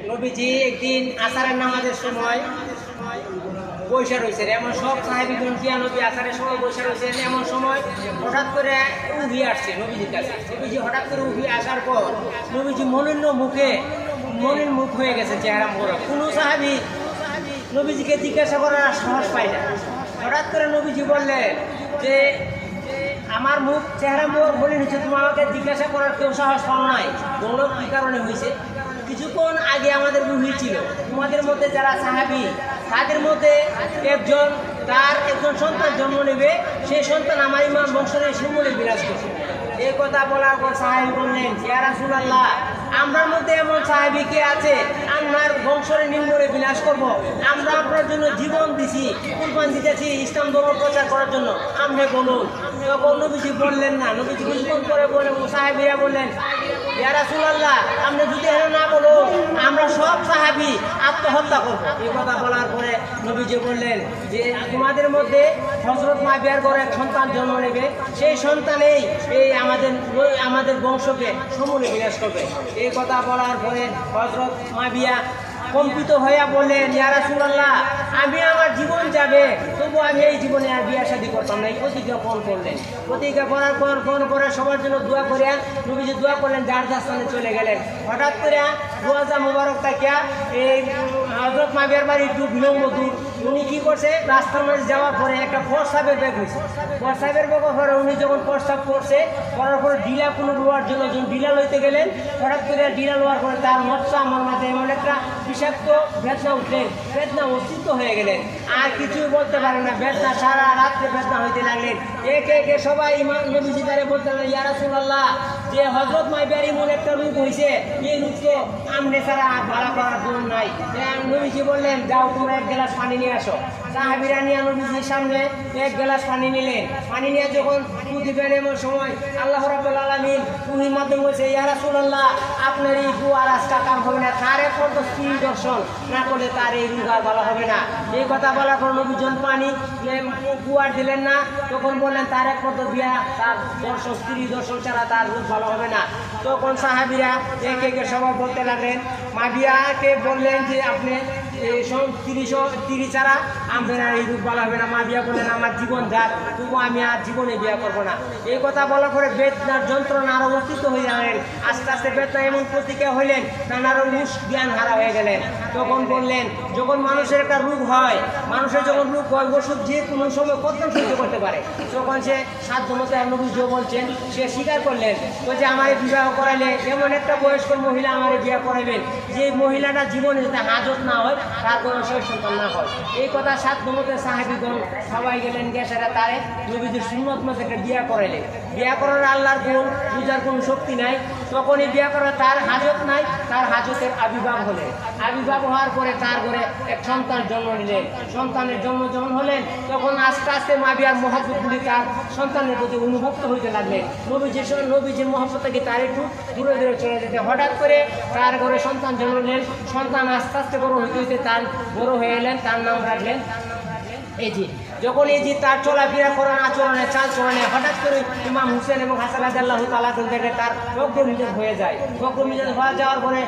নবীজি একদিন আসরের নামাজের সময় বসে রয়েছেন, এমন সব সাহাবীগণ কি নবী আসরের সময় বসে রয়েছেন, এমন সময় হঠাৎ করে উঠি আসছে নবীজির কাছে। নবীজি হঠাৎ করে উঠি আসার পর নবীজি মলিন মুখ হয়ে গেছে, চেহারা মোড়া। কোনো সাহাবী নবীজিকে জিজ্ঞাসা করার সাহস পায় না। হঠাৎ করে নবীজি বললেন যে আমার মুখ চেহারা মলিন হয়েছে, তুমি আমাকে জিজ্ঞাসা করার কেউ সাহস পাও নাই, বলল কি কারণে হয়েছে? কিছুক্ষণ আগে আমাদের রুহি ছিল, তোমাদের মধ্যে যারা সাহাবী তাদের মধ্যে তার একজন সন্তান জন্ম নেবে, সেই সন্তান আমার ইমাম বংশের সুমনে বিরাজ করছে। এই কথা বলার পর সাহাবী বললেন, ইয়া রাসূলুল্লাহ, আমরার মধ্যে এমন সাহাবী কে আছে আপনার বংশের নিম্বরে বিলাস করব? আমরা আপনার জন্য জীবন দিছি, কুরবান দিতেছি ইসলাম ধর্ম প্রচার করার জন্য, আপনি বলুন। তখন নবীজি বললেন না। নবীজি কিছুক্ষণ করে বললেন, সাহাবীরা বললেন, ইয়া রাসূলুল্লাহ, আপনি যদি না বলুন আমরা সব সাহাবী আত্মহত্যা করব। এই কথা বলার পরে নবীজি বললেন যে তোমাদের মধ্যে হযরত মাবিয়ার ঘরে এক সন্তান জন্ম নেবে, সেই সন্তানেই এই আমাদের বংশকে সমূলে বিনাশ করবে। এই কথা বলার পরে হযরত মাবিয়া কম্পিত হইয়া বললেন, ইয়া রাসূলুল্লাহ, আমি আমার জীবন যাবে তবু আমি এই জীবনে আর বিয়ে শাদী করতাম না। এই প্রতিজ্ঞা ফোন করলেন। প্রতিজ্ঞা করার পর ফোন করে সবার জন্য দোয়া করিয়া নবীজি দোয়া করলেন, যার যার স্থানে চলে গেলেন। হঠাৎ করে রোজা মুবারক তাকিয়া এই হযরত মাবিয়ার বাড়ি একটু বিলম্ব দূর। উনি কি করছে, রাস্তার মাঝে যাওয়ার পরে একটা প্রস্রাবের ব্যাগ হয়েছে। প্রস্রাবের ব্যাগের পরে উনি যখন প্রস্রাব করছে, করার পরে ডিলা কোনো লোয়ার জন্য যখন ডিলা লইতে গেলেন, হঠাৎ করে ডিলা লোয়ার পরে তার মৎস্য আমার মাঝে এমন একটা বিষাক্ত বেদনা উঠলেন, বেদনা অস্তিত্ব হয়ে গেলেন। আর কিছুই বলতে পারেন না, বেদনা সারা রাত্রে বেদনা হইতে লাগলেন। একে একে সবাই ইমাম নবীজি দ্বারে বলতে লাগলেন, ইয়া রাসূলুল্লাহ, যে হযরত মাবিয়ার এমন একটা রূপ হয়েছে, এই রূপ তো আমনে ছাড়া ভাড়া করার জন্য নাই। নবীজি বললেন, যাও তোমরা এক গ্লাস পানি নিয়ে আসো। সাহাবীরা নিয়ে নবীজির সামনে এক গ্লাস পানি নিলেন। পানি নিয়ে যখন দিবেন এমন সময় আল্লাহ রাব্বুল আলামিন উহির মাধ্যমে বলছে, ইয়া রাসূলুল্লাহ, আপনার এই কুয়ার আজকা কাম হবে না, তার এরপর তো স্ত্রী দর্শন না করলে তার এই রোগ আর ভালো হবে না। এই কথা বলার পর নবীজন পানি কুয়ার দিলেন না। তখন বললেন, তার একপর তো বিয়া, তার দর্শন, স্ত্রী দর্শন ছাড়া তার রোগ ভালো হবে না। তখন সাহাবীরা একে একে সবাই বলতে লাগলেন, মাবিয়াকে বললেন যে আপনি তিরি ছাড়া আমাদের আর এই রূপ বলা হবে না। মাবিয়া বললেন, আমার জীবন যাক তবু আমি আর জীবনে বিয়ে করবো না। এই কথা বলার পরে বেদনার যন্ত্রণা আরো অস্তিত্ব হয়ে গেলেন। আস্তে আস্তে বেদনা এমন প্রতিক্রিয়া হইলেন, নানারও জ্ঞান হারা হয়ে গেলেন। তখন বললেন, যখন মানুষের একটা রোগ হয়, মানুষের যখন রোগ হয়, ওষুধ যে কোনো সময় কত সহ্য করতে পারে। তখন সে সাধ্য মতো নবীজি বলছেন, সে স্বীকার করলেন যে আমার বিবাহ করাইলে এমন একটা বয়স্ক মহিলা আমার বিয়ে করাইবেন যে মহিলাটা জীবনে যাতে হাজত না হয়, তার কোনো সন্তান না হয়। এই কথা সাধ্য মতো সাহাবীগণ সবাই গেলেন গেছেরা তারে নবীজির সুন্নত মতো একটা বিয়া করাইলেন। বিয়া করার আল্লাহর গুণ বুঝার কোনো শক্তি নাই। তখনই বিয়া করার তার হাজত নাই, তার হাজতের আবির্ভাব হলেন। আবির্ভাব হওয়ার পরে তার ঘরে এক সন্তান জন্ম নিলেন। সন্তানের জন্ম যখন হলেন, তখন আস্তে আস্তে মাবিয়ার মহব্বতগুলি তার সন্তানের প্রতি অনুভক্ত হইতে লাগলেন। নবীজির মহব্বত থেকে তার একটু দূরে দূরে চলে যেতে। হঠাৎ করে তার ঘরে সন্তান জন্ম নিলেন। সন্তান আস্তে আস্তে বড় হইতে হইতে তার বড় হয়ে এলেন। তার নাম রাখলেন এজিদ। যখন এজিদ তার চলাফেরা করার আচরণে চাল চলনে হঠাৎ করে ইমাম হুসেন এবং হাসান রাদিয়াল্লাহু তাআলা থেকে তার বক্র মিজাজ হয়ে যায়। বক্র মিজাজ হয়ে যাওয়ার পরে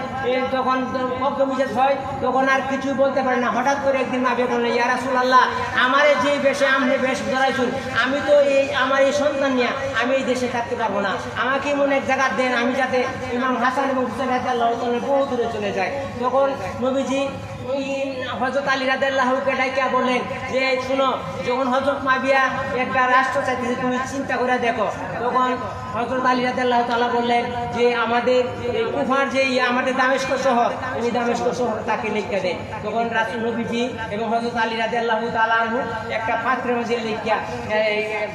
যখন বক্র মিজাজ হয়, তখন আর কিছু বলতে পারে না। হঠাৎ করে একদিন মাবিয়া বললেন, ইয়া রাসূলুল্লাহ, আমার যে বেশে আপনি বেশ ধরাইছুন, আমি তো আমার এই সন্তান নিয়ে আমি এই দেশে থাকতে পারবো না। আমাকে এমন এক জায়গা দেন, আমি যাতে ইমাম হাসান এবং হুসেন রাদিয়াল্লাহু তাআলা বহু দূরে চলে যায়। তখন নবীজি হযরত আলী রাদিয়াল্লাহুকে ডাইকা বললেন যে, শুনো, যখন হযরত মাবিয়া একটা রাষ্ট্র চাইতেছে, তুমি চিন্তা করে দেখো। তখন হযরত আলী রাদিয়াল্লাহু তাআলা বললেন যে, আমাদের এই কুফার যে আমাদের দামেস্ক শহর, উনি দামেস্ক শহর তাকে লিখে দেন। তখন রাসূল নবীজি এবং হযরত আলী রাদিয়াল্লাহু তাআলা আনহু একটা পাত্রের মধ্যে লিখিয়া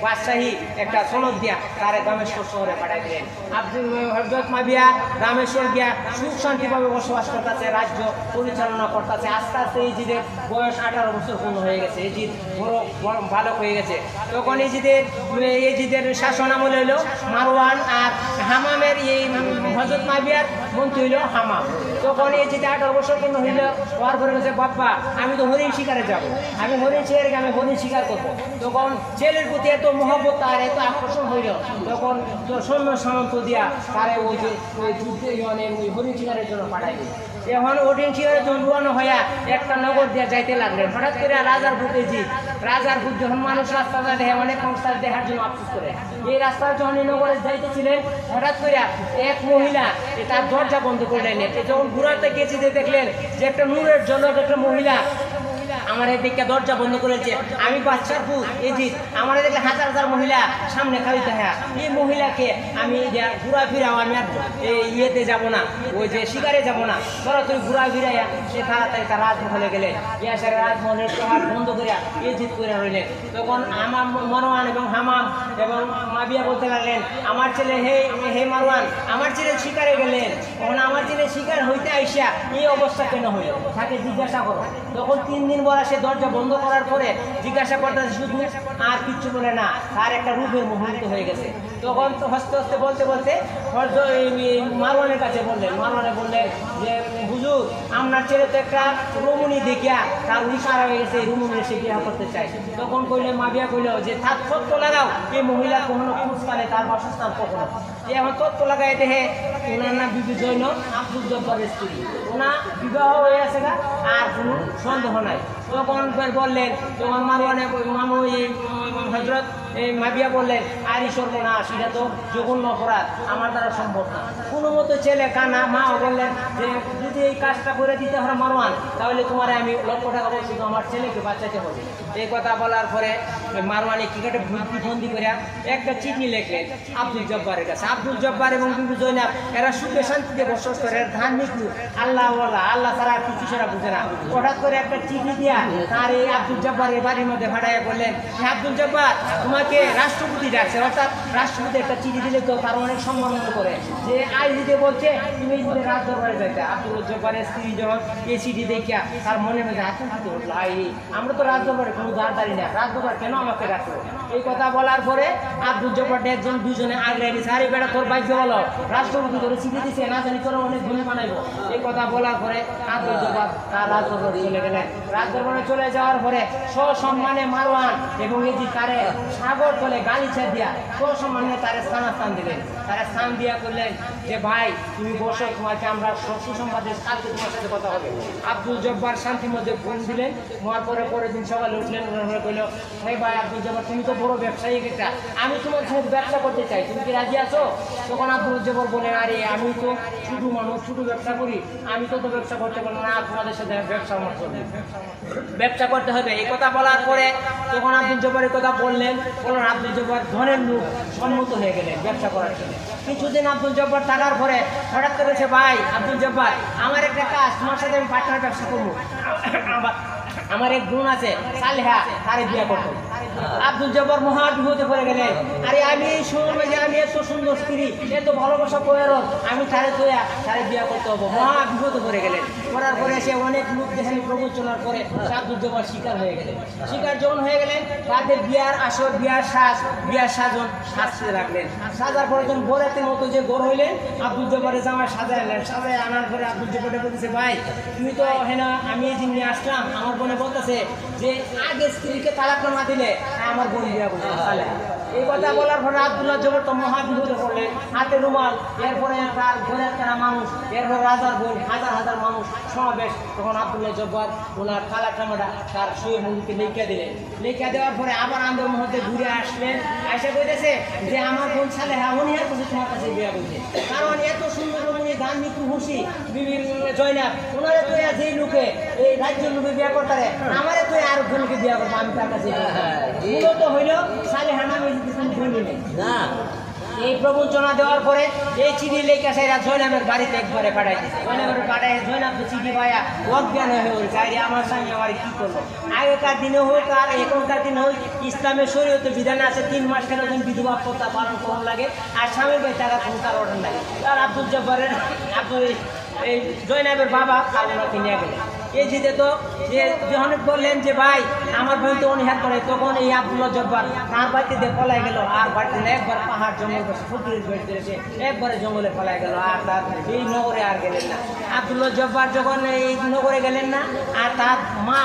বাদশাহী একটা সনদ দিয়া তারে দামেস্ক শহরে পাঠাই দিলেন। হযরত মাবিয়া দামেস্ক গিয়া সুখ শান্তিভাবে বসবাস করতেছে, রাজ্য পরিচালনা করতেছে। আছে। আস্তে আস্তে ইজিদের বয়স 18 বছর পূর্ণ হয়ে গেছে, ইজিদ বড় বালক হয়ে গেছে। তখন ইজিদের শাসন আমল হইল মারওয়ান, আর হামামের এই হযরত মাবিয়ার মন্ত্রী হইল হামাম। তখন ইজিদ 18 বছর পূর্ণ হইল, হওয়ার পরে বলছে বাপ্পা আমি তো হরিণ শিকারে যাব, আমি হরিণ শিকার করবো। তখন ছেলের প্রতি এত মহব্বত আর এত আকর্ষণ হইল, তখন সৈন্য সামন্ত দিয়া তারে ওই যে যুদ্ধে ওই হরিণ শিকারের জন্য পাঠাই দিল। এখন হরিণ শিকারের জন্য রুয়ানো হইয়া একটা নগর দিয়া যাইতে লাগলেন। হঠাৎ করে রাজার ভূতে রাজার ভূত যখন মানুষ রাস্তাটা দেখে অনেক মানুষ দেখার জন্য আফসোস করে, এই রাস্তার যখন এই নগরে যাইতেছিলেন হঠাৎ করে এক মহিলা তার দরজা বন্ধ করলেন। যখন ঘুরাতে গেছি দেখলেন যে একটা নূরের জনক একটা মহিলা আমার দিকে দরজা বন্ধ করেছে। আমি বাচ্চার পুত এজিদ, আমার দেখলে হাজার হাজার মহিলা সামনে খালিতে হ্যাঁ, এই মহিলাকে আমি ঘুরা ফিরাও, আমি আর ইয়েতে যাব না, ওই যে শিকারে যাব না, সরাসরি ঘুরা ফিরাইয়া সে তাড়াতাড়ি তার রাজমহলে গেলেন। ইয়াসের রাজমহলের হাত বন্ধ করিয়া এজিদ করে রইলেন। তখন আমার মারওয়ান এবং হামাম এবং মাবিয়া বলতে লাগলেন আমার ছেলে হে মারওয়ান, আমার ছেলে শিকারে গেলেন, তখন আমার ছেলে শিকার হইতে আইসা এই অবস্থা কেন হইল, তাকে জিজ্ঞাসা করো। তখন 3 দিন পর সে দরজা বন্ধ করার পরে জিজ্ঞাসা করতেছে শুধু, আর কিচ্ছু বলে না, তার একটা রূপের মোহিত হয়ে গেছে। তখন তো হস্তে হস্তে বলতে বলতে মারওয়ানের কাছে বললেন, মারওয়ানে বললেন যে হুজুর আপনার ছেলে তো একটা রমণী দেখিয়া তার উসারা হয়ে গেছে, রমণী এসে বিবাহ করতে চায়। তখন কইলে মাবিয়া কইল যে তার তত্ত্ব লাগাও, এই মহিলা কখনো খুঁজকালে তার বাসস্থান কখনো। এখন তত্ত্ব লাগাই দেখে ওনার নাম বিবি জৈনব, আব্দুল জব্বারের স্ত্রী, ওনা বিবাহ হয়ে আছে না, আর কোনো সন্দেহ নাই। তখন বললেন, তখন মারওয়ানে হযরত মাবিয়া বললেন আর ঈশ্বর না, সেটা তো জঘন্য অপরাধ, আমার দ্বারা সম্ভব না। কোনো মতো ছেলে কানা মাও বললেন যে যদি এই কাজটা করে দিতে হয় মারওয়ান, তাহলে তোমার আমি লক্ষ টাকা বলছি, আমার ছেলেকে বাঁচাতে হবে। এই কথা বলার পরে মারওয়ানি ক্রিকেটে বুদ্ধিবন্দি করে একটা চিঠি লেখলেন আব্দুল জব্বারের কাছে। আব্দুল জব্বার এবং বিবি জৈনব এরা সুখে শান্তিতে বসবাস করে, এর ধার্মিক লোক, আল্লাহ তারা কিছু সেরা বুঝে না। হঠাৎ করে একটা চিঠি দিয়া তার এই আব্দুল জব্বারের বাড়ির মধ্যে ভাড়াইয়া বললেন, হ্যাঁ আব্দুল জব্বার তোমাকে রাষ্ট্রপতি ডাকছে, অর্থাৎ রাষ্ট্রপতি একটা চিঠি দিলে তো তার অনেক সম্মান করে, যে আজ দিতে বলছে তুমি যদি রাজ দরবারে যাইতে। আব্দুল জব্বারের স্ত্রী যখন এই চিঠি দেখিয়া তার মনে মধ্যে আতঙ্কিত হল, আমরা তো রাজ দরবারে কোনো দাঁড়াদারি না, রাজ দরবার কেন আমাকে রাখলো। এই কথা বলার পরে আব্দুল জব্বার একজন দুজনে আগলে দিচ্ছে, আরে বেটা তোর ভাইকে বলো রাষ্ট্রপতি তোর চিঠি দিচ্ছে, না জানি তোর অনেক গুলি বানাইবো। এই কথা বলার পরে আব্দুল জব্বার তার রাজ দরবারে চলে গেলেন। রাজ দরবারে চলে যাওয়ার পরে সসম্মানে মারওয়ান এবং এই যে তারে সাগর তলে গালিচা দিয়া সসম্মানে তারে স্থান দিলেন। তারা স্থান দিয়া করলেন যে ভাই তুমি বসো, তোমাকে আমরা সুসংবাদের কালকে তোমার সাথে কথা হবে। আব্দুল জব্বার শান্তির মধ্যে ফোন দিলেন, হওয়ার পরের দিন সকালে উঠলেন, কইল হে ভাই আব্দুল জব্বার তুমি তো বড় ব্যবসায়ী একটা, আমি তোমার সাথে ব্যবসা করতে চাই, তুমি কি রাজি আছো? তখন আব্দুল জব্বার বলেন আরে আমি তো শুধু মানুষ, শুধু ব্যবসা করি, আমি তো ব্যবসা করতে পারবো না, তোমাদের সাথে ব্যবসা করতে হবে। এই কথা বলার পরে তখন আব্দুল জব্বারের কথা বললেন, আব্দুল জব্বার ধনের লোক সম্মত হয়ে গেলেন ব্যবসা করার জন্য। কিছুদিন আব্দুল জব্বার থাকার পরে হঠাৎ করেছে ভাই আব্দুল জব্বার আমার একটা কাজ, তোমার সাথে আমি পার্টনার ব্যবসা করবো, আমার এক বোন আছে সালেহা, তারে বিয়ে করবো। আব্দুল জব্বার মহা বিপদে পড়ে গেলেন, আরে আমি এই সময় যে আমি এত সুন্দর স্ত্রী, এত ভালোবাসা বইয়ের আমি তারে বিয়ে করতে হবো, মহা বিপদে পড়ে গেলেন। করার পরে সে অনেক লোক দেখেন প্রবঞ্চনার পরে আব্দুল জব্বার শিকার হয়ে গেলেন। শিকার যখন হয়ে গেলেন তাদের বিয়ার আসর, বিয়ার সাজন সাজতে লাগলেন। সাজার পরে যখন বরাতের মতো যে গোর হইলেন আব্দুল জব্বারের জামায় সাজায় আনলেন। সাজায় আনার পরে আব্দুল জব্বারে বলতেছে ভাই তুমি তো হেনা আমি এই দিন নিয়ে আসলাম, আমার বোনে বলতেছে যে আগে স্ত্রীকে তালাক না দিলে আমার বোন বিয়া করবে। এই কথা বলার পরে আব্দুল্লাহ জব্বার তো মহা বিপদে পড়লেন, হাতে রুমাল, এরপরে তার ঘরের তারা মানুষ, এরপর রাজার বোন, হাজার হাজার মানুষ সমাবেশ। তখন আব্দুল্লাহ জব্বার ওনার তালাক নামাটা তার শরীর মন্দিরকে লেখা দিলেন। লেখা দেওয়ার পরে আবার আন্দোলন মধ্যে ঘুরে আসলেন, এসে বলতেছে যে আমার বোন সালেহা উনি আর কাছে তোমার কাছে বিয়া করছে, কারণ এত সুন্দর উনি গান মিত্র হুসি বিবি জয়নাব, ওনারে তো যেই লোকে এই রাজ্যের লোকে বিয়া করতারে, আমারে তো আর বোনকে বিয়া করবো, আমি তার কাছে মূলত হইল সালেহা নামে না। এই প্রবঞ্চনা দেওয়ার পরে এই চিঠি লেখা সেরা জয়নাবের বাড়িতে একবারে পাঠাই দিচ্ছে। জয়নাবের পাঠায় জয়নাব তো চিঠি পাইয়া অজ্ঞান হয়ে উঠছে, আরে আমার স্বামী আমার কি করবো। আগেকার দিনে হোক আর এখনকার দিনে হোক ইসলামের শরীয়তে বিধান আছে 3 মাস কেন বিধবা প্রথা পালন করার লাগে, আর স্বামীর ভাই টাকা কোনো তার অর্ডার লাগে। আর আব্দুল জব্বারের এই জয়নাবের বাবা ওনাকে নিয়ে গেলেন। এই জিতে তো যে যখন বললেন যে ভাই আমার বোন তো অনিহার করে, তখন এই আব্দুল্লাহ জব্বার তার বাড়িতে দিয়ে পলাই গেল, আর বাড়িতে একবার পাহাড় জঙ্গল বসে ফকিরের বেড দিয়েছে, একবারে জঙ্গলে পলাই গেল, আর তার এই নগরে আর গেলেন না। আব্দুল্লাহ জব্বার যখন এই নগরে গেলেন না, আর তার মা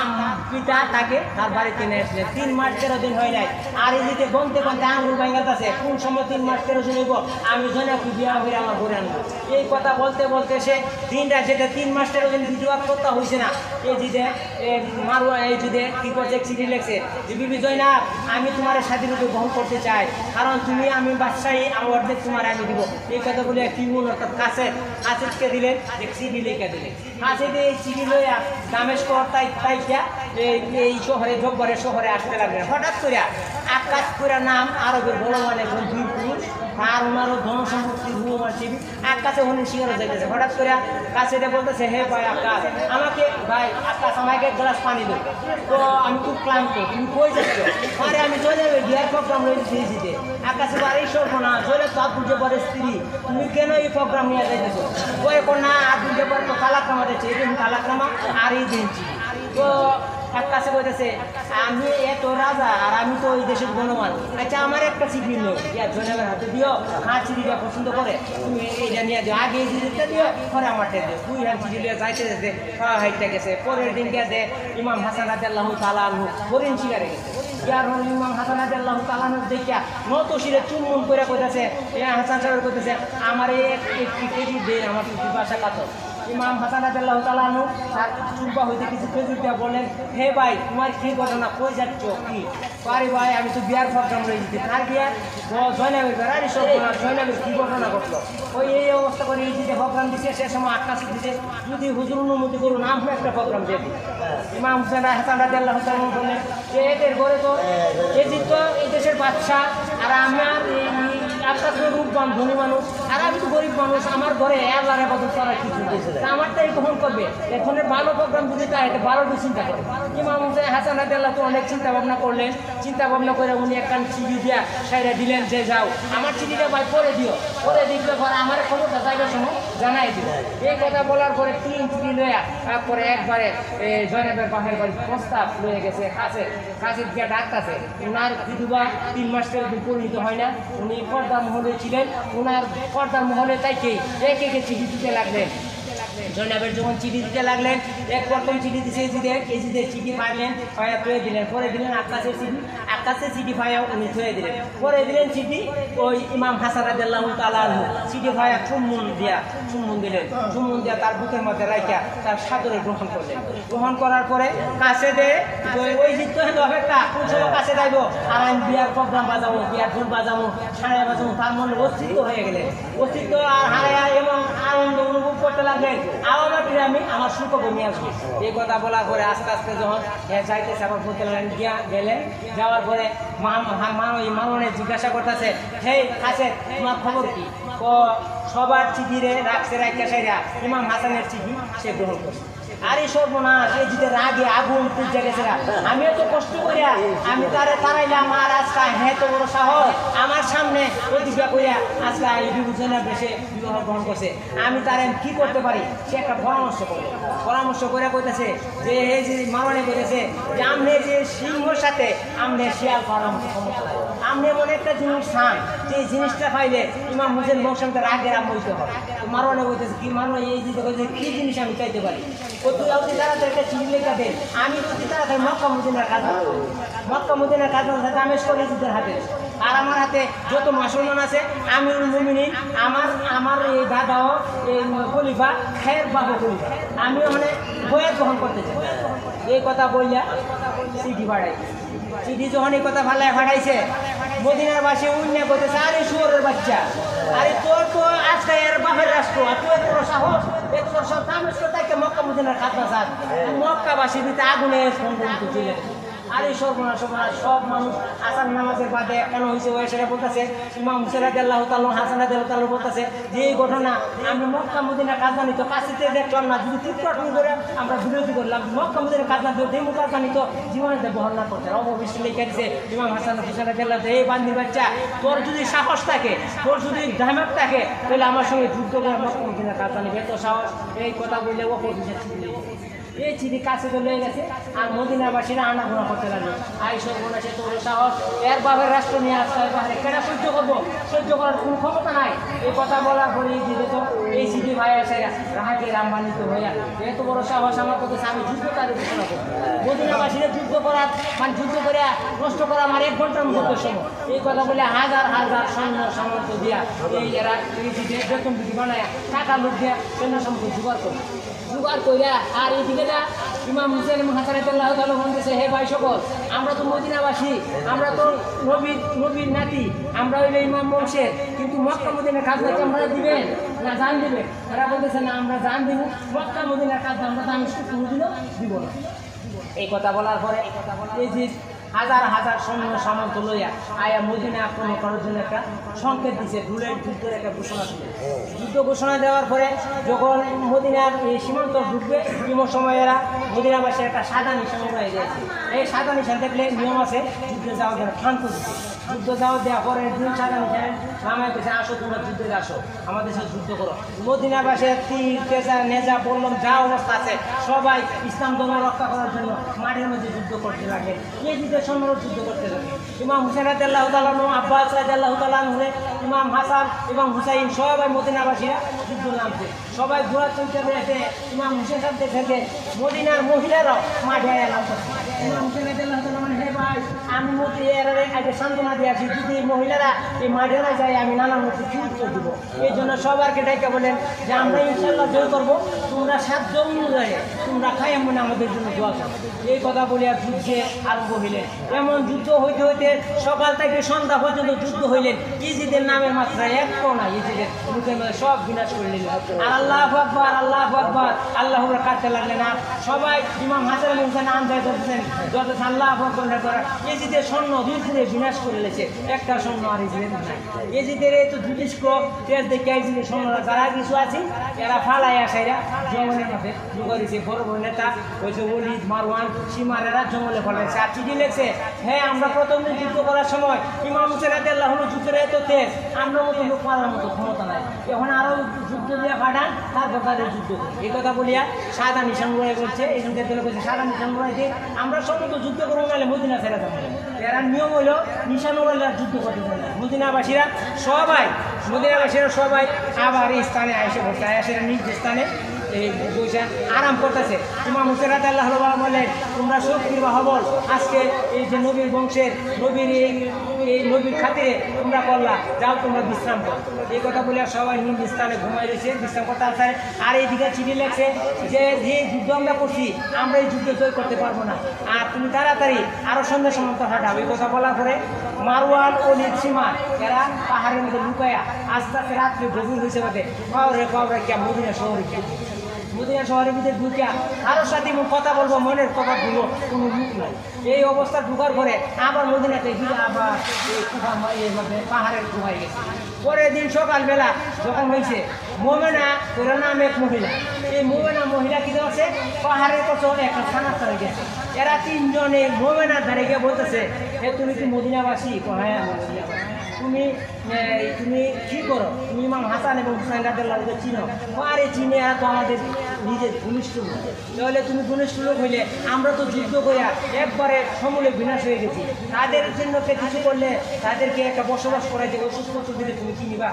পিতা তাকে তার বাড়িতে নিয়ে আসলেন। 3 মাস 13 দিন হয় নাই, আর এই দিকে গনতে গনতে আঙুল ভাঙাতে আছে, কোন সময় 3 মাস 13 দিন হইব আমি জনাকে বিয়া হয়ে আমার ঘরে আনবো। এই কথা বলতে বলতে সে দিনটা যেটা 3 মাস 13 দিন ভিডিও করতে হয়েছে না, এই জিদে মারুয়া এই জিদে কি করছে, চিঠি লিখছে যে বিবি জয়নাব আমি তোমার স্বাধীনতা গ্রহণ করতে চাই, কারণ তুমি আমি বাদশাহী আমার অর্ধেক তোমার আমি দিব। এই কথা বলে কি মন অর্থাৎ কাছেকে দিলেন, যে চিঠি লিখে দিলেন। কাছে দিয়ে এই চিঠি লইয়া দামেস্কর তাইকা এই শহরে জব্বরের শহরে আসতে লাগলেন। হঠাৎ করে আকাশ করে নাম আরবের বড় মানে দুই পুরুষ, আর ওনারও ধন সম্পত্তি আকাশে হলেন শিকারে যাইতেছে। হঠাৎ করে কাছে বলতেছে, হে ভাই আকাশ আমাকে, ভাই আকাশ আমাকে এক গ্লাস পানি দেবো, তো আমি খুব ক্লান্ত, তুমি কই যাচ্ছ? আরে আমি চলে যাবে বিয়ার প্রোগ্রাম রয়েছে দিয়েছিতে। আকাশে আর এই সব না চলে তো আব্দুল জব্বারের স্ত্রী, তুমি কেন এই প্রোগ্রাম নিয়ে যাইতেছো? ওই না আব্দুল জব্বার তো কালাক্রামা দিচ্ছে, এই দিন কালাক্রামা আর এই দিনছি। তো আকাশে বলতেছে আমি এত রাজা আর আমি তো ওই দেশের গণমান, আচ্ছা আমার একটা চিঠি নিও, জনের হাতে দিও, আর চিঠিটা পছন্দ করে তুমি এইটা নিয়ে দিও, আগে এই চিঠিটা দিও পরে আমারটা দিও। 2 হাজার চিঠি নিয়ে যাইতে যেতে হাইটটা গেছে। পরের দিন গেছে ইমাম হাসান রাদিয়াল্লাহু তাআলা আনহু হরিণ শিকারে গেছে। ইয়ার হল ইমাম হাসান রাদিয়াল্লাহু তাআলা আনহু দেখিয়া নত শিরে চুম্বন করে কইতেছে, হাসান সাহেব কইতেছে আমার একটি কেজি দে, আমার পিপাসা কাতর। ইমাম হাসান রাদিয়াল্লাহু তাআলা আনহু তার চুম্বা হইতে কিছু খেজুর দিয়া বলেন, হে ভাই তোমার কি ঘটনা, কই যাচ্ছ কি? আরে ভাই আমি তো বিয়ার প্রোগ্রাম রয়েছি। কার বিয়ার? জয়নাবের বিয়ার। আরে সব জয়নাবের কি ঘটনা ঘটলো? ওই এই অবস্থা করে এই যে প্রোগ্রাম দিচ্ছে, সে সময় আকাশে দিচ্ছে যদি হুজুর অনুমতি করুন আমরা একটা প্রোগ্রাম দিয়ে দিই। ইমাম হাসান রাদিয়াল্লাহু তাআলা বললেন যে এদের ঘরে তো এই দেশের বাদশা, আর আমার আকাশ রূপবান ধনী মানুষ, আর আমি তো গরিব মানুষ, আমার ঘরে আল্লাহর ইবাদত করার কিছু নেই, আমারটাই গ্রহণ করবে। এখন ভালো প্রোগ্রাম যদি তাই এটা ভালো চিন্তা করে। ইমাম হাসান রাদিয়াল্লাহু তাআলা অনেক চিন্তা ভাবনা করলেন। চিন্তা ভাবনা করে উনি একটা চিঠি দিয়া সাইরা দিলেন যে যাও আমার চিঠিটা ভাই পরে দিও, পরে দিলে পরে আমার খবরটা যাইবার সময় জানাই দিল। এই কথা বলার পরে 3 চিঠি লইয়া তারপরে একবারে জয়নাবের বাহের বাড়ি প্রস্তাব লয়ে গেছে। কাছে গিয়া ডাকতেছে, ওনার বিধবা 3 মাস থেকে পরিণত হয় না, উনি পর্দার মহলে ছিলেন, ওনার পর্দার মহলে তাইকেই একে চিঠি দিতে লাগলেন। জয়নাবের যখন চিঠি দিতে লাগলেন, এক প্রথম চিঠি দিছে কেজিতে চিঠি পাইলেন, পাইয়া থয়ে দিলেন। পরে দিলেন আকাশের চিঠি পাইয়া উনি থয়ে দিলেন। পরে দিলেন চিঠি ওই ইমাম হাসান রাদিয়াল্লাহু তাআলা আনহু, চিঠি পাইয়া চুম্বন দিলেন। চুম্বন দিয়া তার বুকের মধ্যে রাখিয়া তার সাদরে গ্রহণ করলেন। গ্রহণ করার পরে কাছে দে ওই জিত অপেক্ষা কোন সময় কাছে যাইব, আর আমি বিয়ার প্রোগ্রাম বাজাবো, বিয়ার ঢোল বাজাবো, সাড়ে বাজাবো, তার মনে অস্তিত্ব হয়ে গেলেন। অস্তিত্ব আর হারায়া এবং আনন্দ অনুভব করতে লাগলেন। আমার সুখবর নিয়ে আসবে। এই কথা বলার পরে আস্তে আস্তে যখন যাইতেছে আবার বলতে লাগলেন, গেলেন। যাওয়ার পরে মামনে জিজ্ঞাসা করতেছে, হে কাছে তোমার খবর কি? সবার চিঠি রাখছে রাখা সাইরা ইমাম হাসানের চিঠি সে গ্রহণ করছে। আরে সর্বনাশ, এই জিতে রাগে আগুন তুলতে গেছে। আমি এত কষ্ট করিয়া আমি তারাইলাম, আর আজকে হ্যাঁ তো বড় সাহস আমার সামনে প্রতিজ্ঞা করিয়া আজকে এই বিভূষণের বেশে বিবাহ গ্রহণ করছে, আমি তার কি করতে পারি? সে একটা পরামর্শ করে কইতেছে যে এই যে মারণে কইতেছে যে আমনে যে সিংহর সাথে আমনে শিয়াল পরামর্শ সমস্যা, আমনে এমন একটা জিনিস খান যে জিনিসটা পাইলে ইমাম হুসেন বংশকে রাগে রাম হইতে হবে। তো মারণে কইতেছে কি মারণ এই যে কি জিনিস আমি চাইতে পারি? তাড়াতাড়ি একটা চিঠি লেখা দেন, আমি যদি তাড়াতাড়ি মক্কা মদিনার কাজ দামেশ করে দিতে হাতে, আর আমার হাতে যত মুসলমান আছে আমিরুল মুমিনিন, আমার এই দাদাও এই খলিফা খের বাবু খলিফা, আমি ওখানে বয়াত গ্রহণ করতে চাই। এই কথা বললে চিঠি পাঠাই। চিঠি যখন এই কথা ফাটাইছে, মদিনার বাসী উন্নয় করতেছে, আরে শুয়োরের বাচ্চা, আরে তোর তো আজকে এর বাপের রাষ্ট্র, আর তুই এত সাহস, মক্কা মদিনার খাতনা সাথ মক্কাবাসীর ভিতরে আগুনে সংগঠিত ছিলেন। আরে সর্বনাশ সব মানুষ আসার নামাজের বাদে কেন হয়েছে ওই সেটা বলতেছে। ইমাম হুসেন রাদিয়াল্লাহু তাআলা হাসান রাদিয়াল্লাহু তাআলা বলতেছে যে এই ঘটনা আমি মক্কা মদিনার কাজদানি তো কাছেতে দেখলাম না, যদি তীর্থটন করে আমরা বিরোধী করলাম, মক্কা মদিনার কাজদানি তো দেমু কাজদানি তো জীবনে বহন না করতে অবশ্যই লিখে দিছে ইমাম হাসান হুসেন রাদিয়াল্লাহু তাআলা, এই বান্দির বাচ্চা তোর যদি সাহস থাকে, তোর যদি ধামক থাকে, তাহলে আমার সঙ্গে যুদ্ধ করে মক্কা মদিনার কাজদানি এত সাহস। এই কথা বললে ও এই চিঠি কাছে চলে গেছে আর মদিনাবাসীরা আনাগোনা করতে লাগলো আই সর্বনাশে তোর সাহস এর বাবার রাষ্ট্র নিয়ে আসতে হবে বাইরে কেনা সহ্য করবো সহ্য করার কোনো ক্ষমতা নাই এই কথা বলার পরে দিলে তো এই চিঠি ভাই আসে রাহাকে রামবানিত হইয়া এত বড় সাহস আমার কথা আমি যুদ্ধ তার ঘোষণা করবো মদিনাবাসীরা যুদ্ধ করার মানে যুদ্ধ করে নষ্ট করা আমার 1 ঘন্টার মধ্যে সময় এই কথা বলে হাজার হাজার সৈন্য সামর্থ্য দিয়া এই এরা এই চিঠি বেতন বিধি বানায় টাকা লোক দিয়া সৈন্য সামর্থ্য জোগাড় কইরা আর এইদিকে না ইমাম হুসেন এবং হাসান আল্লাহ তাআলা বলতেছে হে ভাই সকল আমরা তো মদিনাবাসী আমরা তো নবীর নাতি আমরা হইলে ইমাম বংশের কিন্তু মক্কা মদিনার কাজ করতে আমরা দিবেন না জান দিবে এরা বলতেছে না আমরা জান দিব মক্কা মদিনার কাজ আমরা দাম কোনোদিনও দিব না এই কথা বলার পরে এই যে হাজার হাজার সৈন্য সামন্ত লইয়া আয়া মদিনা আক্রমণ করার জন্য একটা সংকেত দিছে ঢুলের যুদ্ধের একটা ঘোষণা ছিল যুদ্ধ ঘোষণা দেওয়ার পরে যখন মদিনার এই সীমান্ত ঢুকবে বিমর সময় এরা মদিনাবাসী একটা সাদা নিশান উড়াই দিয়েছে এই সাদা নিশান দেখলে নিয়ম আছে যুদ্ধে যাওয়ার জন্য ক্ষান্ত দিচ্ছে যুদ্ধ যাওয়া দেওয়া পরে দুই সাদা নিশান নামায় পেছে আসো তোমরা যুদ্ধে আসো আমাদের সাথে যুদ্ধ করো মদিনাবাসীর তীর তেজা নেজা বললাম যা অবস্থা আছে সবাই ইসলাম ধর্ম রক্ষা করার জন্য মাঠের মধ্যে যুদ্ধ করতে লাগে এই যুদ্ধের সময় যুদ্ধ করতে লাগে ইমাম হুসেন রাদিয়াল্লাহু তাআলা আব্বাস রাদিয়াল্লাহু তাআলা ইমাম হাসান এবং হুসাইন সবাই মদিনাবাসীরা যুদ্ধ নামছে সবাই ঘোড়া চলতে রয়েছে ইমাম হুসেন সাথে থেকে মদিনার মহিলারাও মাঠে নামছে ইমাম হুসেন রাদিয়াল্লাহু তাআলা হে ভাই আমি আগে সান্ত্বনা দিয়েছি যদি মহিলারা এই মাঠে না যায় আমি নানা মতো কি উত্তর দিব এই জন্য সবারকে ডেকে বলেন যে আমরা ইনশাল্লাহ জয় করবো তোমরা 7 জন অনুযায়ী তোমরা খাই এমন আমাদের জন্য দোয়া করো এই কথা বলে আর যুদ্ধে আরম্ভ হইলেন এমন যুদ্ধ হইতে হইতে সকাল থেকে সন্ধ্যা পর্যন্ত যুদ্ধ হইলেন ইজিদের নামের মাত্রা একটাও না ইজিদের মুখের মধ্যে সব বিনাশ করে নিলেন আর আল্লাহু আকবার আল্লাহু কাটতে লাগলেন আর সবাই ইমাম হাসান হোসেন আনজায় ধরতেছেন যত আল্লাহু আকবার করা ইজিদের সৈন্য দুই বিনাশ করে লেছে একটা সৈন্য আর ইজিদের নাই ইজিদের এই তো যুধিষ্ঠির তেজ দেখে ইজিদের সৈন্যরা যারা কিছু আছে এরা ফালাই আসাইরা জঙ্গলের মধ্যে লুকাইছে বড় বড় নেতা হয়েছে ওলিদ মারওয়ান সীমারেরা জঙ্গলে ফলাইছে আর চিঠি লেখছে হ্যাঁ আমরা প্রথম দিন যুদ্ধ করার সময় ইমাম হুসেন রাদিয়াল্লাহু আনহু যুদ্ধের এত তেজ আমরা মতো লোক মারার মতো ক্ষমতা নাই এখন আরো যুদ্ধ দিয়ে পাঠান তারপর তাদের যুদ্ধ এই কথা বলিয়া সাদা নিশান উড়াই বলছে এই সঙ্গে বলছে সাদা নিশান উড়াইতে আমরা সমস্ত যুদ্ধ করবো নাহলে মদিনা ফেরা যাবো এরা নিয়ম হলো নিশান উড়াইলে যুদ্ধ করতে পারে মদিনাবাসীরা সবাই আবার এই স্থানে এসে বসে আসে নিজ স্থানে এই বসে আরাম করতেছে ইমাম হুসেন রাদিয়াল্লাহু আনহু বলেন তোমরা শক্তির বাহবল আজকে এই যে নবীর বংশের নবীর এই নবীর খাতিরে তোমরা করলা যাও তোমরা বিশ্রাম করো এই কথা বলে সবাই নিজ স্থানে ঘুমাই রয়েছে বিশ্রাম করতে আসে আর এইদিকে চিঠি লেখছে যে যুদ্ধ আমরা করছি আমরা এই যুদ্ধ জয় করতে পারবো না আর তুমি তাড়াতাড়ি আরো সন্ধ্যা সমন্ত হাঁটাও এই কথা বলার পরে মারওয়ান ওলিদ সীমা এরা পাহাড়ের মধ্যে লুকায়া আস্তে আস্তে রাত্রে গভীর হয়েছে বটে পাওয়ারে কে মদিনা শহরের ভিতরে ঢুকিয়া আরো সাথে কথা বলবো মনের কথা বলবো কোনো মুখ নাই এই অবস্থা ঢুকার পরে আবার মদিনাতে গিয়ে আবার এই পাহাড়ের গুহায় গেছে পরের দিন সকালবেলা যখন হয়েছে মোমেনা ওর নাম এক মহিলা এই মোমেনা মহিলা কি আছে পাহাড়ের কাছে একটা থানা চলে গেছে এরা 3 জনে মোমেনার ধারে গিয়ে বলতেছে হে তুমি কি মদিনাবাসী হ্যাঁ তুমি কি করো তুমি ইমাম হাসান এবং হুসাইন রাদিয়াল্লাহু আনহু চিনো আরে চিনে এরা তো আমাদের নিজের ঘনিষ্ঠ লোক তাহলে তুমি ঘনিষ্ঠ লোক হইলে আমরা তো যুদ্ধ করিয়া একবারে সমূলে বিনাশ হয়ে গেছি তাদের জন্য কিছু করলে তাদেরকে একটা বসবাস করাইতে ওষুধপত্র দিলে তুমি কি নিবা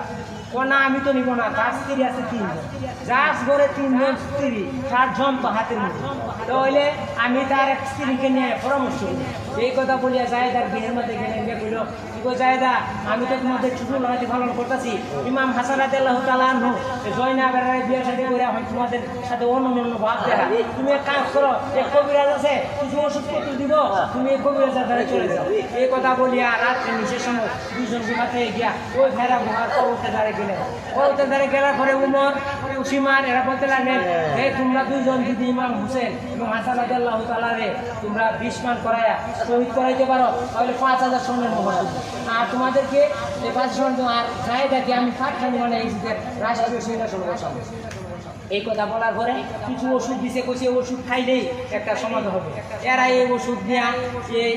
না আমি তো নিব না তার স্ত্রী আছে 3 জন যার ঘরে 3 জন স্ত্রী 4 জন তো হাতের মধ্যে তাহলে আমি তার এক স্ত্রীকে নিয়ে পরামর্শ করি এই কথা বলিয়া জায়েদার বিয়ের মধ্যে গেলেন বলল কি জায়েদা আমি তো তোমাদের ছোট লাগাতে পালন করতেছি ইমাম হাসান রাদিয়াল্লাহু তাআলা আনহু জয়নাবের বিয়ের সাথে করে এখন তোমাদের সাথে অন্য ভাব দেখা তুমি এক কাজ করো এক কবিরাজ আছে কিছু ওষুধপত্র দিব তুমি এই কবিরাজের ধারে চলে যাও এই কথা বলিয়া রাত্রে নিশের সময় 2 জন ঘুমাতে গিয়া ওই ফেরা গুহার পর্বতের ধারে গেলেন পর্বতের ধারে গেলার পরে উমর উসমান এরা বলতে লাগলেন হে তোমরা 2 জন যদি ইমাম হুসেন এবং হাসান রাদিয়াল্লাহু তাআলা রে তোমরা 20 মান করায়া শহীদ করাইতে পারো তাহলে 5000 সোনার মোহর আর তোমাদেরকে এই 5 জন আর জায়েদাকে আমি পাঠানি মানে এই রাষ্ট্রীয় সিংহাসনে বসাবো এই কথা বলার পরে কিছু ওষুধ দিছে, কইছে ওষুধ খাইলেই একটা সমাধান হবে। এরা এই ওষুধ দিয়া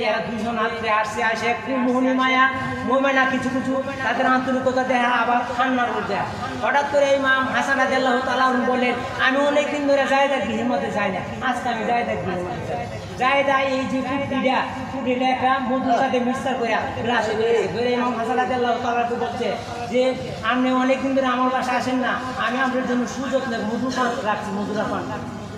এরা দুজন হাতে আসছে, আসে মোহনী মায়া মোমেনা কিছু কিছু তাদের আন্তরিকতা দেখা আবার ঠান্ডার মধ্যে। হঠাৎ করে ইমাম হাসান রাদিয়াল্লাহু তাআলা বলেন, আমি অনেকদিন ধরে জায়েদার গৃহের মধ্যে যাই না, আজকে আমি জায়েদার গৃহের মধ্যে যাই। জায়েদা এই যে কুটিটা একটা মধুর সাথে মিক্সার করে গ্লাসে ধরে ইমাম হাসান রাদিয়াল্লাহু তাআলাকে বলছে যে আপনি অনেকদিন ধরে আমার বাসায় আসেন না, আমি আপনার জন্য সুযত্নে মধু রাখছি, মধুরা পান।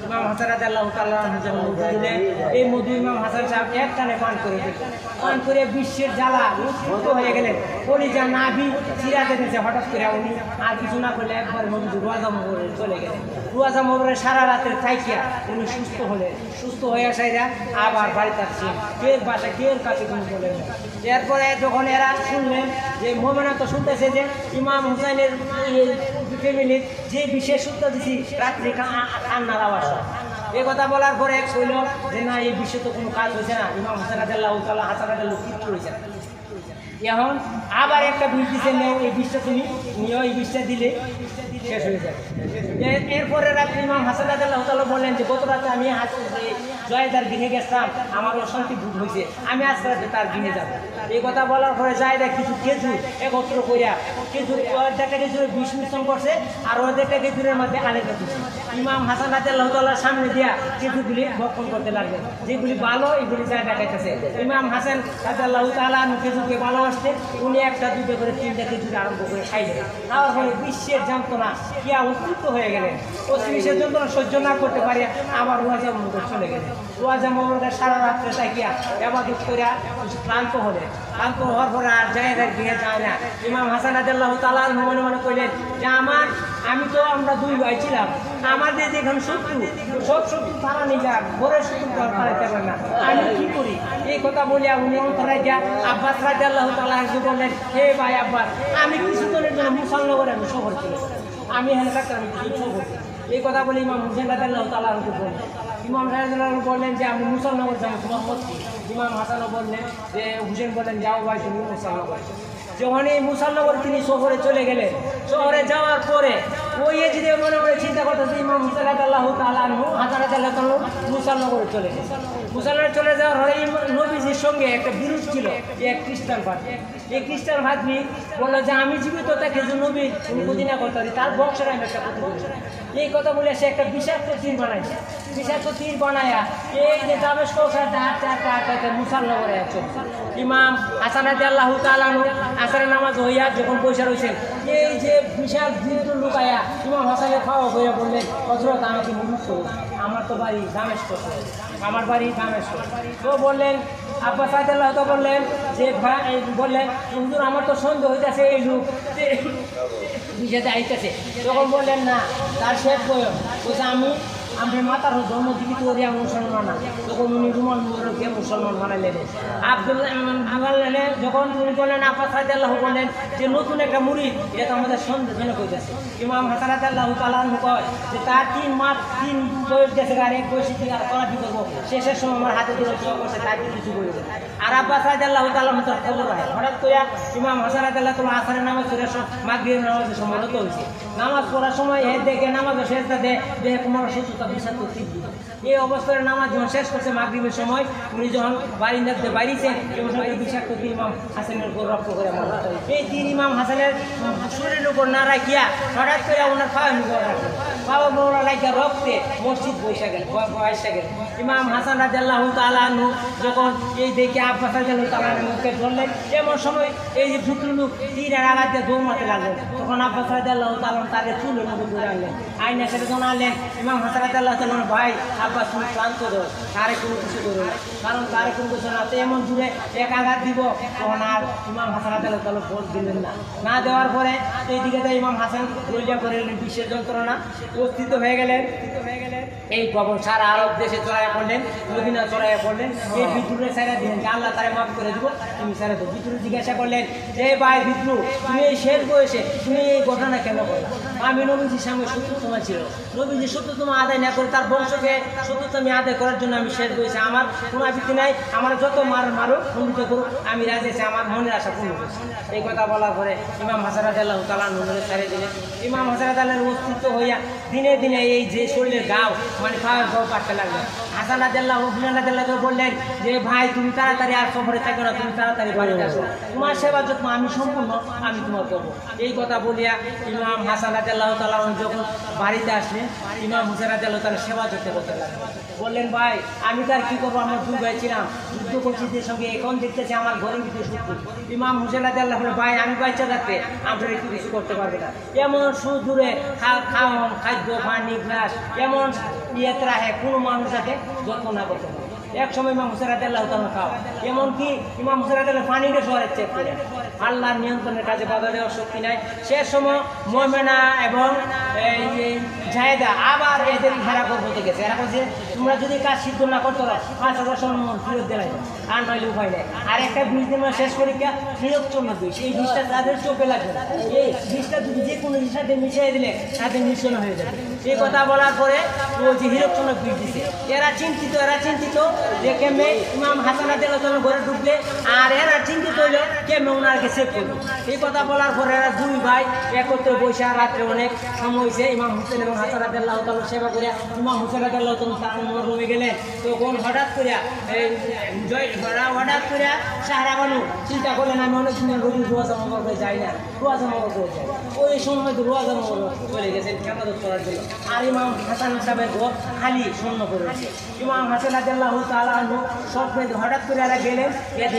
ইমাম হাসান রাদিয়াল্লাহু তাআলা যখন মধু দিলেন, এই মধু ইমাম হাসান সাহেব এক টানে পান করে দিলেন। পান করে বিশ্বের জ্বালা উৎফুল্ল হয়ে গেলেন, কলিজা নাভি চিরা দিতেছে। হঠাৎ করে উনি আর কিছু না করলে একবার মধু রোয়াজা মোহরে চলে গেলেন। রোয়াজা মোহরে সারা রাতের থাইকিয়া উনি সুস্থ হলেন। সুস্থ হয়ে আসাইরা আবার বাড়িতে আসছেন, কের বাসা কের কাছে তিনি বলেন। এরপরে যখন এরা শুনলেন যে মোমেনা তো শুনতেছে যে ইমাম হুসাইনের ফ্যামিলির যে বিশেষ সূত্র দিছি রাত্রি কান্নার আওয়াজ। এই কথা বলার পরে কইল যে না, এই বিশ্বে তো কোনো কাজ হয়েছে না, ইমাম হাসান রাদিয়াল্লাহু তাআলা হাসান রাদিয়াল্লাহু কিচ্ছু হয়েছে না। এখন আবার একটা বিষ দিচ্ছে, নেও এই বিষটা তুমি নিয়েও, এই বিষটা দিলে শেষ হয়ে যাবে। এরপরে রাত্রে ইমাম হাসান রাদিয়াল্লাহু তাআলা বললেন যে গত রাতে আমি জয়েদার গৃহে গেছিলাম, আমার অশান্তি ভোগ হয়েছে, আমি আজকে রাতে তার গৃহে যাব। এই কথা বলার পরে জয়েদা কিছু খেজুর একত্র করিয়া খেজুর ওদেরটা খেজুরে বিষ মিশ্রণ করছে, আর ওদেরটা খেজুরের মধ্যে আলেখা দিচ্ছে। ইমাম হাসান রাদিয়াল্লাহু তাআলার সামনে দিয়া খেজুরগুলি ভক্ষণ করতে লাগলেন, যেগুলি ভালো এগুলি জয়েদা খাইতেছে। ইমাম হাসান রাদিয়াল্লাহু তাআলা খেজুরকে ভালোবাসতে উনি একটা দুটো করে তিনটা খেজুর আরম্ভ করে খাইলেন। খাওয়ার পরে বিশ্বের যন্ত্রণা কিয়া উত্তপ্ত হয়ে গেলেন। বিশ্বের যন্ত্রণা সহ্য না করতে পারি আবার রোয়াজা মোহরে চলে গেলেন। রোয়াজা মোহরে সারা রাত্রে তাকিয়া ইবাদত করিয়া ক্লান্ত হলেন। ক্লান্ত হওয়ার পরে আর জায়েদার গৃহে যায় না। ইমাম হাসান রাদিয়াল্লাহু তাআলা মনে মনে কইলেন যে আমি তো আমরা দুই ভাই ছিলাম, আমাদের যেখানে শত্রু সব শত্রু তারা নিয়ে যাক, ঘরের শত্রু পালাইতে পারে না, আমি কি করি? এই কথা বলিয়া উনি অন্তরায় গিয়া আব্বাস রাদিয়াল্লাহু তাআলা বললেন, হে ভাই আব্বাস, আমি কিছুদিনের জন্য মুসলনগরে আমি শহর ছিল, আমি এখানে থাকতাম, আমি কিছু শহর। এই কথা বলে ইমাম হুসাইন রাদিয়াল্লাহু তাআলা বললেন। ইমাম রাদিয়াল্লাহু বললেন যে আমি মুসলনগর যাবো, তোমার মত কি? ইমাম হাসানও বললেন যে হুসেন বললেন যাও ভাই তুমি মুসলনগর। যখন এই মুসলনগর তিনি শহরে চলে গেলেন, শহরে যাওয়ার পরে ওই যদি মনে মনে চিন্তা করতেছে ইমাম হুসাইন রাদিয়াল্লাহু তাআলা হাসান রাদিয়াল্লাহু তাআলা মুসলনগরে চলে গেছে। মুসলনগরে চলে যাওয়ার পরে নবীজির সঙ্গে একটা বিরোধ ছিল, এক খ্রিস্টান ভাতৃ। এই খ্রিস্টান ভাতৃ বললো যে আমি জীবিত তাকে যে নবী উদ্দিনা করতে পারি, তার বংশের আমি একটা ক্ষতি করেছি। এই কথা বলে সে একটা বিষাক্ত তীর বানাইছে। বিষাক্ত তীর বানায়া এই যে দামেস্ক হাঁটতে মুসলনগরে চলছে। ইমাম হাসান রাদিয়াল্লাহু তাআলা আসরের নামাজ হইয়া যখন বসে রয়েছেন, এই যে বিশাল বৃদ্ধ লোক আয়া ইমাম হাসানের খাওয়া হইয়া বললেন, হযরত আমাকে মুক্ত করুন, আমার তো বাড়ি দামেস্ক, আমার বাড়ি দামেস্ক। তো বললেন আব্বাস রাদিয়াল্লাহু তাআলা বললেন যে বললেন হুজুর আমার তো সন্দেহ হইতেছে এই লোক বিষয়তে আইতেছে। তখন বললেন না, তার শেষ বয়স বলছে আমি মাতার জন্ম দিকে তো মুসলমান না। তখন উনি রুমাল মুবারককে মুসলমান বানাইলেন। যখন উনি বললেন আব্বাস রাদিয়াল্লাহু বললেন যে নতুন একটা মুরিদ, এটা তো আমাদের সন্দেহজনক হইতেছে। ইমাম হাসান রাদিয়াল্লাহু তাআলা কয় যে তার 3 মাস 3 বয়স গেছে, আর 1 বয়সে থেকে আর করা কি করবো, শেষের সময় আমার হাতে ধরে চোখ করছে, তাই কিছু বলবে। আর আব্বাস রাদিয়াল্লাহু তাআলা তার খবর রাখে। হঠাৎ করে ইমাম হাসান রাদিয়াল্লাহু তাআলা আসরের নামাজ পড়ে মাগরিবের নামাজের সময় রত হয়েছে। নামাজ পড়ার সময় দেখে নামাজের শেষটা দেখে কোনো শত্রুতা বিষাক্ত তীর দিল। এই অবস্থায় নামাজ যখন শেষ করছে মাগরিবের সময়, উনি যখন বারিন্দাতে বাইরেছেন এবং বিষাক্ত তীর ইমাম হাসানের উপর রক্ত করে মারা। এই তীর ইমাম হাসানের শরীরের উপর না রাখিয়া হঠাৎ করে ওনার পাওয়ার উপর রাখে। পাওয়া মোড়া লাগিয়া রক্তে মসজিদ বসে গেল। ইমাম হাসান রাদিয়াল্লাহু তাআলা যখন এই দেখে আব্বাস রাদিয়াল্লাহু তাআলা মুখে ধরলেন, এমন সময় এই যে দুটো লোক তীরের আঘাত দিয়ে দৌড়াতে লাগলেন। তখন আব্বাস রাদিয়াল্লাহু তাআলা তাকে চুলের মধ্যে ধরে আনলেন, আইনা সেটা জানালেন ইমাম হাসান রাদিয়াল্লাহু তাআলা, ভাই আব্বাস তুমি ক্লান্ত ধর, তারে কোনো কিছু করো না, কারণ তারে কোনো কিছু না, তো এমন দূরে এক আঘাত দিব। তখন আর ইমাম হাসান রাদিয়াল্লাহু তাআলা ভোট দিলেন না দেওয়ার পরে এইদিকে ইমাম হাসান রইয়া করে বিশ্বের যন্ত্রণা উপস্থিত হয়ে গেলেন। এই খবর সারা আরব দেশে চড়াইয়া পড়লেন, মদিনা চড়াইয়া পড়লেন। এই বিদ্রুহের সাইরা দিলেন যে আল্লাহ তারে মাফ করে দিব, তুমি সারা দেবো। বিদ্রুহ জিজ্ঞাসা করলেন যে ভাই বিদ্রুহ, তুমি এই শেষ বয়সে তুমি এই ঘটনা কেন করলা? আমি নবীজির সঙ্গে শত্রুতমা ছিল, নবীজি শত্রুতমা আদায় না করে তার বংশকে শত্রুতমি আদায় করার জন্য আমি শেষ করেছি। আমার কোনো আপত্তি নাই, আমার যত মারুক খণ্ডিত করুক, আমি রাজি আছি, আমার মনের আশা পূর্ণ করছি। এই কথা বলার পরে ইমাম হাসান রাদিয়াল্লাহু তাআলা নূরে ছেড়ে দিলেন। ইমাম হাসান রাদিয়াল্লাহু অস্তিত্ব হইয়া দিনে দিনে এই যে শরীরের গাও মানে পাওয়ার গাও কাটতে লাগলো। হাসান রাদিয়াল্লাহু রাদিয়াল্লাহু বললেন যে ভাই তুমি তাড়াতাড়ি আর সফরে থাকো না, তুমি তাড়াতাড়ি বাড়িতে আসো, তোমার সেবা যত্ন আমি সম্পূর্ণ আমি তোমার করবো। এই কথা বলিয়া ইমাম হাসান রাদিয়াল্লাহু তাআলা যখন বাড়িতে আসলেন, ইমাম হুসাইন রাদিয়াল্লাহু তাআলা সেবা যত্ন করতে লাগলেন। বললেন ভাই আমি তার কি করবো, আমার দুই ভাই ছিলাম, যুদ্ধ করছিদের সঙ্গে এখন দেখতেছি আমার ঘরের ভিতরে শত্রু। ইমাম হুসাইন রাদিয়াল্লাহু তাআলা ভাই আমি বাচ্চা থাকতে আপনারা একটু কিছু করতে পারবে না, এমন সুদূরে খাওয়ান খাদ্য পানি গ্লাস এমন ইয়েতে রাখে কোনো মানুষ যাতে যত্ন না করতে পারে। এক সময় ইমাম হুসাইন রাদিয়াল্লাহু তাআলা খাওয়া, এমনকি ইমাম হুসাইন রাদিয়াল্লাহু পানিটা শহরে চেক করে আল্লাহর নিয়ন্ত্রণের কাজে বাধা দেওয়ার শক্তি নাই। সে সময় মোমেনা এবং জায়েদা আবার এদের ঘেরা করতে গেছে। এরা বলছে তোমরা যদি কাজ সিদ্ধ না করতে পারো 5,000 স্বর্ণ ফেরত দেয় আর নইলে উপায় নেই। আর একটা বিষ দিন শেষ পরীক্ষা নিরক্ষণ বিষ, এই বিষটা তাদের চোখে লাগবে না, এই বিষটা যদি যে কোনো জিনিস সাথে মিশিয়ে দিলে তাদের মিশ্রণ হয়ে যাবে। এই কথা বলার পরে ও যে হিরক্ষণ বিষ দিছে, এরা চিন্তিত যে কেমনে ইমাম হাসান রাদিয়াল্লাহু তাআলা ঘরে ঢুকলে, আর এরা চিন্তিত হইল কেমনে ওনাকে সেভ করবে। এই কথা বলার পরে এরা দুই ভাই একত্রে বসে রাত্রে অনেক সময় হয়েছে ইমাম হুসাইন এবং হাসান রাদিয়াল্লাহু তাআলা সেবা করে ইমাম হুসাইন রাদিয়াল্লাহু তাআলা তার রুমে গেলেন। তখন হঠাৎ করে সাহারা বানু চিন্তা করলেন আমি অনেক দিনের রোজ রোজা মগর যাই না, রোজা মগর করে যাই। ওই সময় তো রোজা মগর চলে গেছেন খেমাদত করার জন্য, আর ইমাম হাসান সাহেবের ঘর খালি শূন্য করে রয়েছে। ইমাম হাসান রাদিয়াল্লাহু তাআলা স্বপ্নে হঠাৎ করে এরা গেলেন,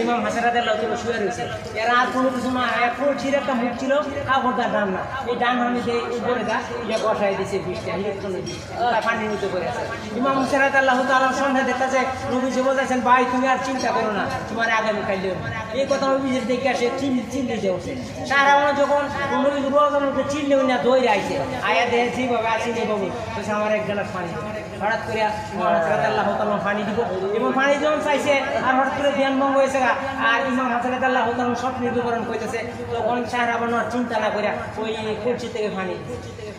ইমাম হাসান রাদিয়াল্লাহু তাআলা শুয়ে রয়েছে। এরা আর কোনো কিছু না, এখন ছিল একটা মুখ ছিল কাপড়দার ডান না, এই ডান আমি উপরে দা ইয়ে বসাই দিয়েছে বিষটা ইলেকট্রনিক বিষ পানির মধ্যে করে আছে। ইমাম হুসাইন রাদিয়াল্লাহু তাআলা সন্ধ্যা দেখতেছে, নবীজি বলতেছেন ভাই তুমি আর চিন্তা করো না, তোমার আগামী কাইলেও এই কথা নবীজির দেখে আসে চিল্লিতে উঠছে। সারা যখন নবীজি রোজাকে চিল্লেও না দৌড়ে আইছে, আয়া দেখে যেভাবে আসিনি বাবু বলছে আমার এক গ্লাস পানি। হঠাৎ করে রাদিয়াল্লাহু তাআলা পানি দিব এবং পানি যখন চাইছে আর হঠাৎ করে ধ্যান ভঙ্গ হয়েছে, আর ইমাম হাসান রাদিয়াল্লাহু তাআলা স্বপ্নের বিবরণ করতেছে। তখন সারা বানোয়ার চিন্তা না করে ওই কলসি থেকে পানি,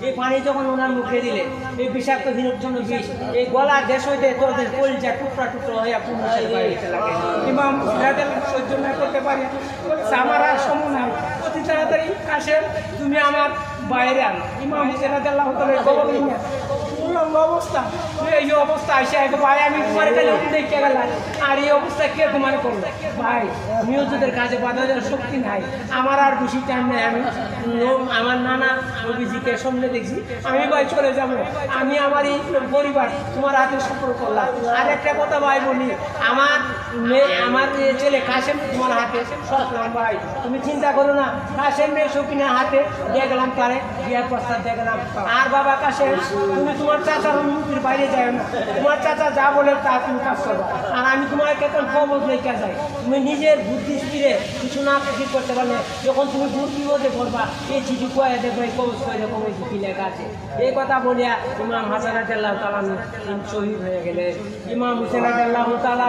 এই পানি যখন ওনার মুখে দিলে এই বিষাক্ত হিরোজন্য বিষ এই গলা দেশ হইতে তোদের কলজা টুকরা টুকরা হইয়া পূর্ণ ইমাম সহ্য না করতে পারে, আমার আর সময় নাই, অতি তাড়াতাড়ি আসেন তুমি আমার বাইরে আন। ইমাম হুসাইন রাদিয়াল্লাহু তাআলা খবর নিয়ে অবস্থা এই অবস্থা আসে ভাই আমি তোমার কাছে দেখে গেলাম, আর এই অবস্থা কে তোমার করলো ভাই, নিয়োজিতের কাজে বাধা দেওয়ার শক্তি নাই, আমার আর বেশি টাইম নেই। আমি আমার নানা নবীজিকে সামনে দেখছি, আমি ভাই চলে যাব, আমি আমার এই পরিবার তোমার হাতে সফর করলাম। আর একটা কথা ভাই বলি, আমার ছেলে কাশেম তোমার হাতে সফলাম ভাই, তুমি চিন্তা করো না, কাশেম মেয়ে শকিনের হাতে দিয়ে গেলাম, তারে বিয়ার প্রস্তাব দিয়ে গেলাম। আর বাবা কাশেম তুমি তোমার চাচার মুক্তির বাইরে যাও না, তোমার চাচা যা বলে তা তুমি কাজ করবো, আর আমি তোমার কেতন খবর লেখা যাই, তুমি নিজের বুদ্ধি স্পিরে কিছু না ঠিক করতে পারলে যখন তুমি দূর বিপদে পড়বা এই চিঠি কুয়া দেখো এই কবজ করে দেখো ওই চিঠি লেখা আছে। এই কথা বলিয়া ইমাম হাসান রাদিয়াল্লাহু তাআলা শহীদ হয়ে গেলেন। ইমাম হুসাইন রাদিয়াল্লাহু তাআলা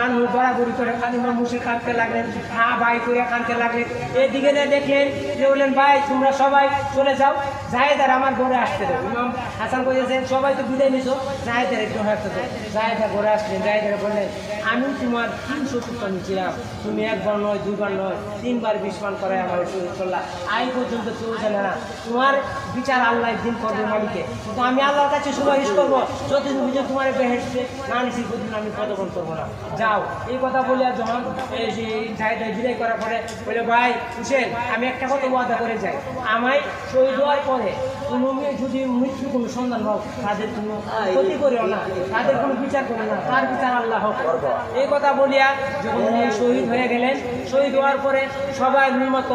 আনহু বরাবরি করে ইমাম হুসাইন কাঁদতে লাগলেন, হ্যাঁ ভাই করে কাঁদতে লাগলেন। এদিকে দেখলেন যে বললেন ভাই তোমরা সবাই চলে যাও, জাহেদার আমার ঘরে আসতে দেবো। ইমাম হাসান বলেছেন সবাই তো বিদায় নিছো, জাহেদার একটু হাঁটতে দেবো। জাহেদার ঘরে আসলেন, জাহেদার বললেন আমি তোমার 370 ছিলাম, তুমি একবার নয় দুইবার নয় 3বার বিস্মান করে আমার শহীদ করলা, আইন পর্যন্ত চলছে না, তোমার বিচার আল্লাহ দিন করবে মালিকে, কিন্তু আমি আল্লাহর কাছে সুপারিশ করবো যতদিন ভিতরে তোমার বেহেশতে না নিছি প্রতিদিন আমি পদগ্রহণ করবো না, যাও। এই কথা বলিয়া যখন জাহেদা বিদায় করার পরে বলে ভাই হুসেন আমি একটা কথা ওয়াদা করে যাই, আমায় শহীদ হওয়ার পরে তুমি যদি মৃত্যু কোনো সন্ধান হোক তাদের তুমি ক্ষতি করিও না, তাদের কোনো বিচার করো না, তার বিচার আল্লাহ হোক। এই কথা বলিয়া যখন উনি শহীদ হয়ে গেলেন, শহীদ হওয়ার পরে সবাই নির্মত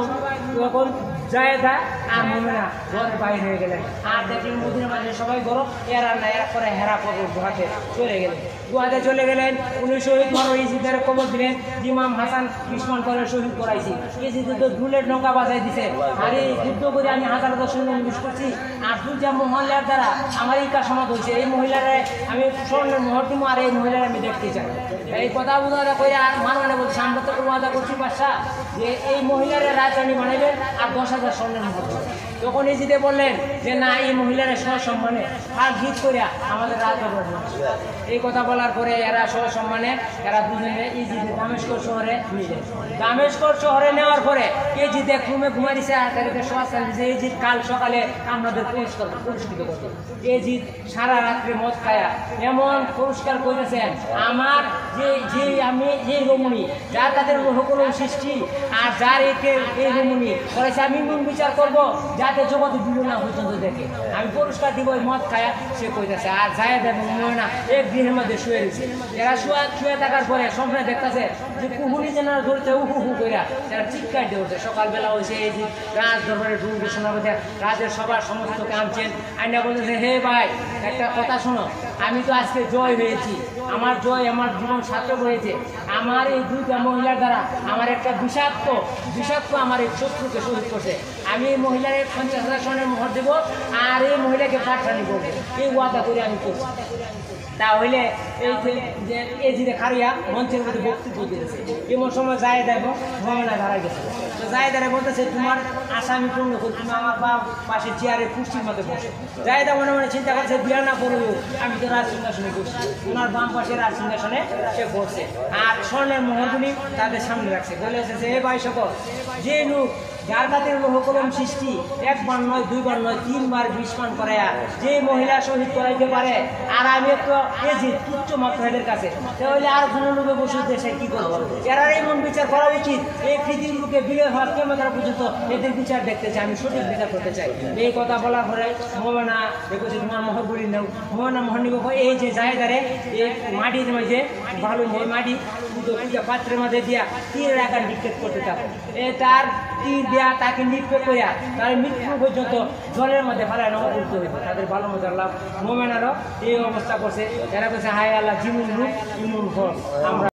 তখন জায়েদা আর মুমিনা ঘরের বাইরে হয়ে গেলেন। আর দেখলেন মদিনার মাঝে সবাই গরম, এরা না এরা করে হেরা পর্ব গুহাতে চলে গেলেন। গুহাতে চলে গেলেন, উনি শহীদ হওয়ার ইজিদের খবর দিলেন ইমাম হাসান বিস্মান করে শহীদ করাইছি, ইজিদে তো ধুলের নৌকা বাজাই দিছে, আর এই যুদ্ধ করে আমি হাজার সৈন্য মিস করছি, আর দুইটা মহিলার দ্বারা আমার এই কাজ সমাধ হয়েছে, এই মহিলারা আমি স্বর্ণের মোহর দিব, আর এই মহিলারা আমি দেখতে চাই। এই কথা বোঝা করে আর মানে বলছি আমরা তো ওয়াদা করছি বাদশা যে এই মহিলারা রাজধানী বানাইবেন আর 10,000 স্বর্ণের মোহর। তখন ইজিদে বললেন যে না, এই মহিলারা সসম্মানে আর গীত করিয়া আমাদের রাজদরবার এই কথা বলার পরে এরা সসম্মানে এরা দুজনে ইজিদে দামেস্কর শহরে নিলেন। দামেস্কর শহরে নেওয়ার পরে ইজিদ এক রুমে ঘুমাই দিছে আর তাদেরকে শ্বাসান দিয়েছে ইজিদ কাল সকালে আমাদের পুরস্কৃত করবে। ইজিদ সারা রাত্রে মদ খায়া এমন পুরস্কার করেছেন, আমার আমি এই রমণী যার তাদের সকল সৃষ্টি আর যার এই রমণী করেছে আমি মন বিচার করবো যাতে জগতে দিল না পর্যন্ত দেখে আমি পুরস্কার দিব। মদ খায়া সে কইতেছে আর যায় দেব না এক দিনের মধ্যে শুয়ে রয়েছে। এরা শুয়ে থাকার পরে স্বপ্নে দেখতেছে যে কুহুনি যেন ধরছে উহু কইরা তারা চিৎকার দিয়ে উঠছে। সকালবেলা হয়েছে এই যে রাজ দরবারে ঢুল ঘোষণা করতে রাজের সবার সমস্তকে আনছেন। আইনা বলতেছে হে ভাই একটা কথা শোনো, আমি তো আজকে জয় হয়েছি, আমার জয় আমার জীবন সার্থক হয়েছে। আমার এই দুইটা মহিলার দ্বারা আমার একটা বিষাক্ত আমার এই শত্রুকে শহীদ করছে। আমি এই মহিলার 50,000 স্বর্ণের মোহর দেবো আর এই মহিলাকে পাঠানি করবো, এই ওয়াদা করে আমি করছি। তাহলে এই যে খারিয়া মঞ্চের মধ্যে বক্তব্য দিয়েছে। এমন সময় যায় দেখো ভ্রমণা দাঁড়ায় গেছে। তো যায় দাঁড়ায় বলতেছে তোমার আশা আমি পূর্ণ করি, তুমি আমার বাপ পাশে চেয়ারে কুর্সির মধ্যে বসে। যায় দা মনে মনে চিন্তা করছে বিয়া না করবো, আমি তো রাজ সিংহাসনে বসছি। ওনার বাম পাশে রাজ সিংহাসনে সে বসছে আর স্বর্ণের মোহরগুলি তাদের সামনে রাখছে। বলে এসেছে হে ভাই সকল, যে লোক যার কাছে কলম সৃষ্টি একবার নয় দুইবার নয় 3 বার 20 পান করাইয়া যে মহিলা শহীদ করাইতে পারে আর আমি একটু এজি তুচ্ছ মাত্র এদের কাছে, তাহলে আর কোনো লোকে বসে দেশে কি করবো? এরা এমন বিচার করা উচিত এই পৃথিবীর লোকে বিলে হওয়ার কেমন পর্যন্ত এদের বিচার দেখতে চাই, আমি সঠিক বিচার করতে চাই। এই কথা বলার পরে মোহনা দেখছি তোমার মোহরগুলি নেও। মোহনা মোহন নিব এই যে জায়গারে এই মাটির মাঝে ভালো মাটি পূজা পাত্রের মধ্যে দিয়া তীরের আকার নিক্ষেপ করতে থাকো। তার তীর দেয়া তাকে নিক্ষেপ করিয়া তার মৃত্যু পর্যন্ত জলের মধ্যে ফেলায় নমা করতে হইব। তাদের ভালো মজার লাভ মোমেনারও এই অবস্থা করছে। যারা করছে হায় আল্লাহ জিমুন রূপ ইমুন ফল আমরা